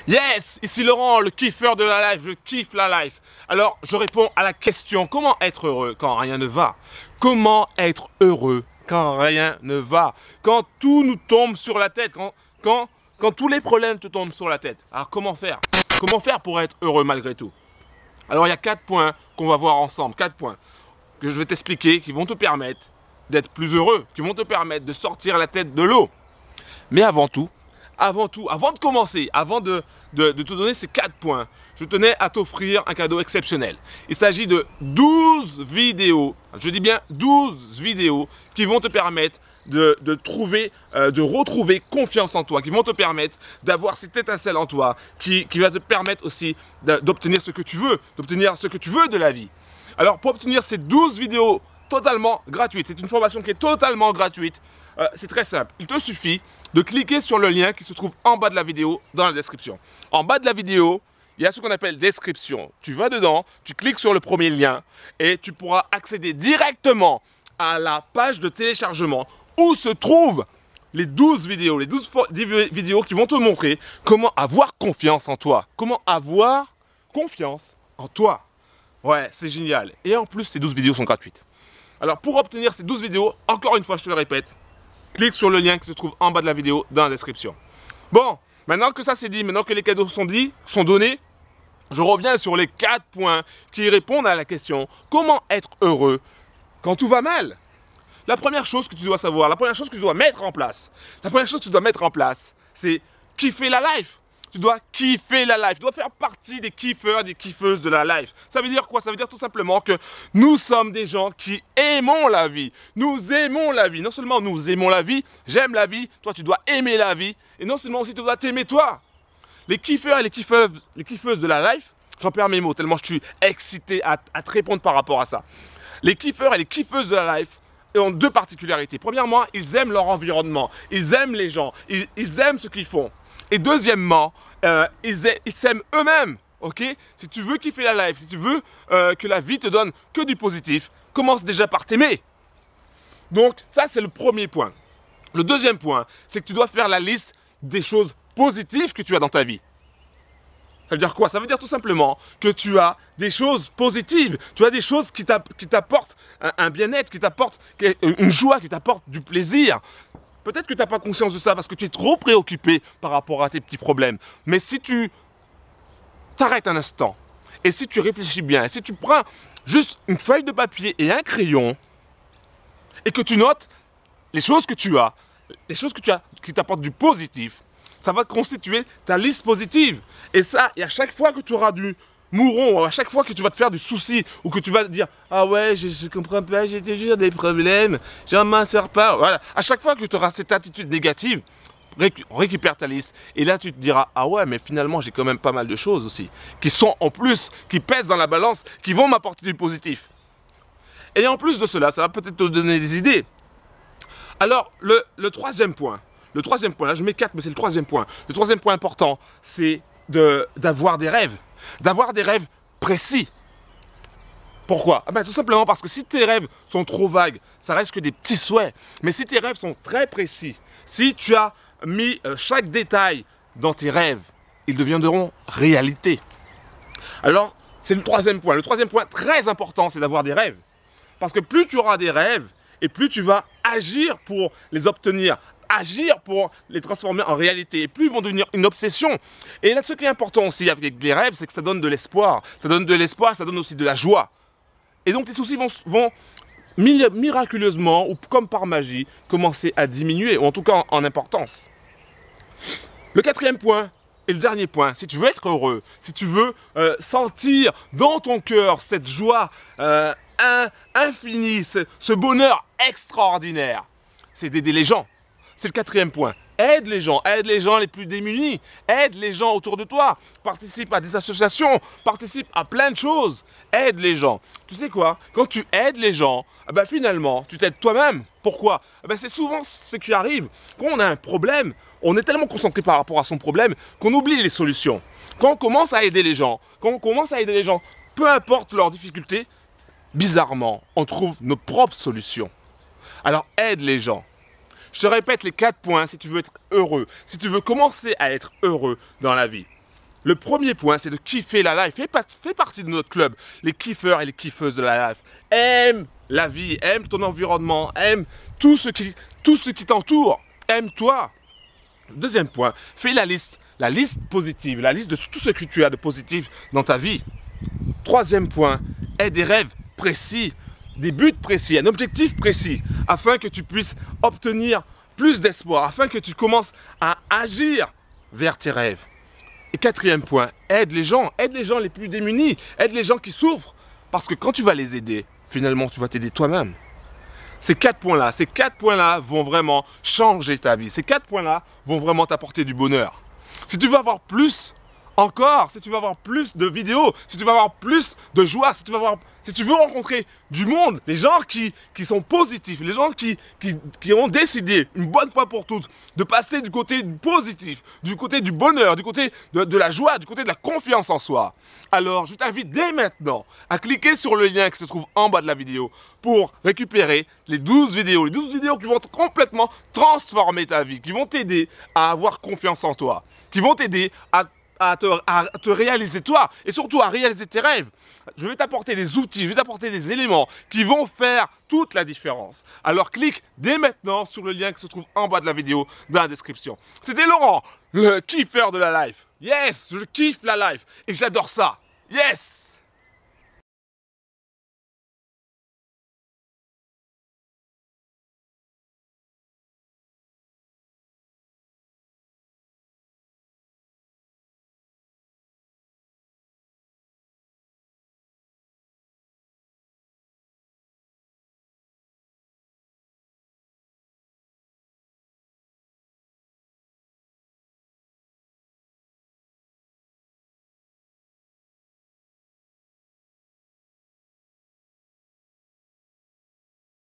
Yes, ici Laurent, le kiffeur de la life, je kiffe la life. Alors, je réponds à la question, comment être heureux quand rien ne va? Comment être heureux quand rien ne va? Quand tout nous tombe sur la tête, quand tous les problèmes te tombent sur la tête. Alors, comment faire? Comment faire pour être heureux malgré tout? Alors, il y a 4 points qu'on va voir ensemble, 4 points que je vais t'expliquer qui vont te permettre d'être plus heureux, qui vont te permettre de sortir la tête de l'eau. Mais avant de commencer, avant de te donner ces 4 points, je tenais à t'offrir un cadeau exceptionnel. Il s'agit de 12 vidéos, je dis bien 12 vidéos qui vont te permettre de retrouver confiance en toi, qui vont te permettre d'avoir cette étincelle en toi, qui va te permettre aussi d'obtenir ce que tu veux, de la vie. Alors pour obtenir ces 12 vidéos totalement gratuites, c'est une formation qui est totalement gratuite, c'est très simple, il te suffit de cliquer sur le lien qui se trouve en bas de la vidéo dans la description. En bas de la vidéo, il y a ce qu'on appelle description. Tu vas dedans, tu cliques sur le premier lien et tu pourras accéder directement à la page de téléchargement où se trouvent les 12 vidéos, vidéos qui vont te montrer comment avoir confiance en toi. Comment avoir confiance en toi. Ouais, c'est génial. Et en plus, ces 12 vidéos sont gratuites. Alors, pour obtenir ces 12 vidéos, encore une fois, je te le répète, clique sur le lien qui se trouve en bas de la vidéo dans la description. Bon, maintenant que ça c'est dit, maintenant que les cadeaux sont donnés, je reviens sur les 4 points qui répondent à la question comment être heureux quand tout va mal. La première chose que tu dois savoir, la première chose que tu dois mettre en place, c'est kiffer la life. Tu dois kiffer la life, tu dois faire partie des kiffeurs, des kiffeuses de la life. Ça veut dire quoi? Ça veut dire tout simplement que nous sommes des gens qui aimons la vie. Nous aimons la vie. Non seulement nous aimons la vie, j'aime la vie, toi tu dois aimer la vie. Et non seulement aussi tu dois t'aimer toi. Les kiffeurs et les kiffeuses de la life, j'en perds mes mots tellement je suis excité à te répondre par rapport à ça. Les kiffeurs et les kiffeuses de la life ont 2 particularités. Premièrement, ils aiment leur environnement, ils aiment les gens, ils aiment ce qu'ils font. Et deuxièmement, ils s'aiment eux-mêmes, ok? Si tu veux kiffer la life, si tu veux que la vie te donne que du positif, commence déjà par t'aimer. Donc ça, c'est le premier point. Le deuxième point, c'est que tu dois faire la liste des choses positives que tu as dans ta vie. Ça veut dire quoi? Ça veut dire tout simplement que tu as des choses positives, tu as des choses qui t'apportent un bien-être, qui t'apportent une joie, qui t'apportent du plaisir. Peut-être que tu n'as pas conscience de ça parce que tu es trop préoccupé par rapport à tes petits problèmes. Mais si tu t'arrêtes un instant, et si tu réfléchis bien, et si tu prends juste une feuille de papier et un crayon, et que tu notes les choses que tu as, qui t'apportent du positif, ça va constituer ta liste positive. Et ça, et à chaque fois que tu auras du mouron, à chaque fois que tu vas te faire du souci, ou que tu vas te dire « Ah ouais, je comprends pas, j'ai toujours des problèmes, j'en m'en sors pas. » Voilà. À chaque fois que tu auras cette attitude négative, récupère ta liste. Et là, tu te diras « Ah ouais, mais finalement, j'ai quand même pas mal de choses aussi, qui sont en plus, qui pèsent dans la balance, qui vont m'apporter du positif. » Et en plus de cela, ça va peut-être te donner des idées. Alors, le troisième point, là je mets 4, mais c'est le troisième point. Le troisième point important, c'est d'avoir des rêves. D'avoir des rêves précis. Pourquoi? Tout simplement parce que si tes rêves sont trop vagues, ça reste que des petits souhaits. Mais si tes rêves sont très précis, si tu as mis chaque détail dans tes rêves, ils deviendront réalité. Alors, c'est le troisième point. Le troisième point très important, c'est d'avoir des rêves. Parce que plus tu auras des rêves, et plus tu vas agir pour les obtenir, agir pour les transformer en réalité, et plus ils vont devenir une obsession. Et là, ce qui est important aussi avec les rêves, c'est que ça donne de l'espoir. Ça donne de l'espoir, ça donne aussi de la joie. Et donc tes soucis vont miraculeusement, ou comme par magie, commencer à diminuer, ou en tout cas en importance. Le quatrième point, et le dernier point, si tu veux être heureux, si tu veux sentir dans ton cœur cette joie infinie, ce bonheur extraordinaire, c'est d'aider les gens. C'est le quatrième point. Aide les gens les plus démunis, aide les gens autour de toi, participe à des associations, participe à plein de choses, aide les gens. Tu sais quoi? Quand tu aides les gens, finalement, tu t'aides toi-même. Pourquoi? C'est souvent ce qui arrive. Quand on a un problème, on est tellement concentré par rapport à son problème qu'on oublie les solutions. Quand on commence à aider les gens, peu importe leurs difficultés, bizarrement, on trouve nos propres solutions. Alors aide les gens. Je te répète les 4 points si tu veux être heureux, si tu veux commencer à être heureux dans la vie. Le premier point, c'est de kiffer la life. Fais partie de notre club, les kiffeurs et les kiffeuses de la life. Aime la vie, aime ton environnement, aime tout ce qui t'entoure. Aime-toi. Deuxième point, fais la liste positive, la liste de tout ce que tu as de positif dans ta vie. Troisième point, aie des rêves précis, des buts précis, un objectif précis, afin que tu puisses obtenir plus d'espoir, afin que tu commences à agir vers tes rêves. Et quatrième point, aide les gens les plus démunis, aide les gens qui souffrent, parce que quand tu vas les aider, finalement tu vas t'aider toi-même. Ces quatre points-là vont vraiment changer ta vie. Ces 4 points-là vont vraiment t'apporter du bonheur. Si tu veux avoir plus encore, si tu veux avoir plus de vidéos, si tu veux avoir plus de joie, si tu veux rencontrer du monde, les gens qui sont positifs, les gens qui ont décidé une bonne fois pour toutes de passer du côté positif, du côté du bonheur, du côté de la joie, du côté de la confiance en soi. Alors je t'invite dès maintenant à cliquer sur le lien qui se trouve en bas de la vidéo pour récupérer les 12 vidéos qui vont complètement transformer ta vie, qui vont t'aider à avoir confiance en toi, qui vont t'aider à te réaliser toi et surtout à réaliser tes rêves. Je vais t'apporter des outils, je vais t'apporter des éléments qui vont faire toute la différence. Alors clique dès maintenant sur le lien qui se trouve en bas de la vidéo dans la description. C'était Laurent, le kiffeur de la life. Yes, je kiffe la life et j'adore ça. Yes!